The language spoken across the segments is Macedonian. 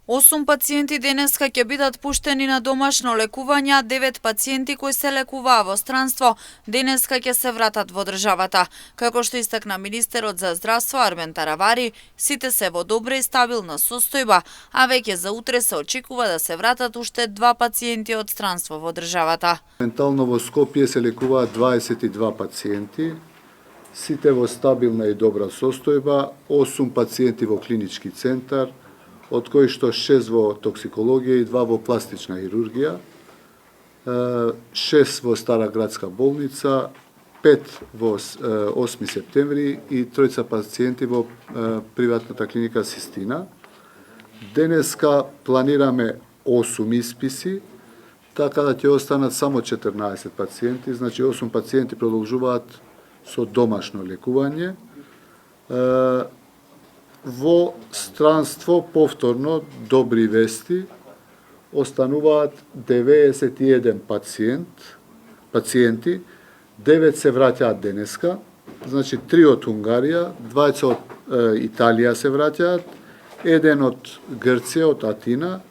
8 пациенти денеска ќе бидат пуштени на домашно лекување, а 9 пациенти кои се лекуваа во странство денеска ќе се вратат во државата. Како што истакна министерот за здравство Армен Таравари, сите се во добра и стабилна состојба, а веќе за утре се очекува да се вратат уште 2 пациенти од странство во државата. Моментално во Скопје се лекуваат 22 пациенти, сите во стабилна и добра состојба, 8 пациенти во клинички центар, од кои што 6 во токсикологија и 2 во пластична хирургија, 6 во Стара градска болница, 5 во 8 септември и 3 пациенти во приватната клиника Систина. Денеска планираме 8 исписи, така да ќе останат само 14 пациенти, значи 8 пациенти продолжуваат со домашно лекување. Во странство повторно добри вести, остануваат 91 пациенти, 9 се враќаат денеска, значи 3 од Унгарија, 2 од Италија се враќаат, 1 од Грција, од Атина,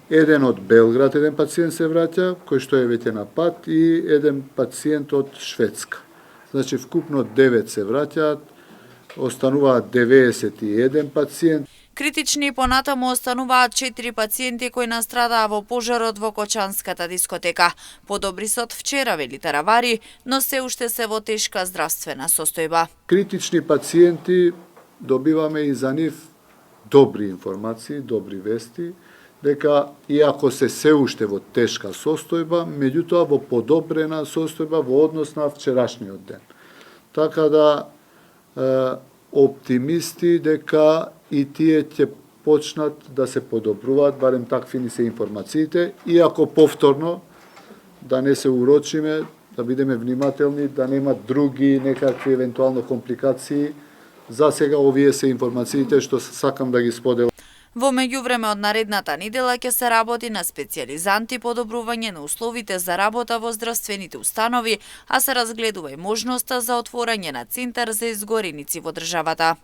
1 од Белград, 1 пациент се враќа, кој што е веќе на пат, и 1 пациент од Шведска. Значи вкупно 9 се враќаат, остануваат 91 пациент. Критични понатаму остануваат 4 пациенти кои настрадаа во пожарот во Кочанската дискотека. Подобри се од вчера, вели Таравари, но се уште се во тешка здравствена состојба. Критични пациенти добиваме и за нив добри информации, добри вести, дека иако се уште во тешка состојба, меѓутоа во подобрена состојба во однос на вчерашниот ден. Така да оптимисти дека и тие ќе почнат да се подобруваат, барем такви ни се информациите, иако повторно да не се урочиме, да бидеме внимателни, да нема други некакви евентуално компликации. За сега овие се информациите што сакам да ги споделам. Во меѓувреме од наредната недела ќе се работи на специјализанти подобрување на условите за работа во здравствените установи, а се разгледува и можноста за отворање на центар за изгореници во државата.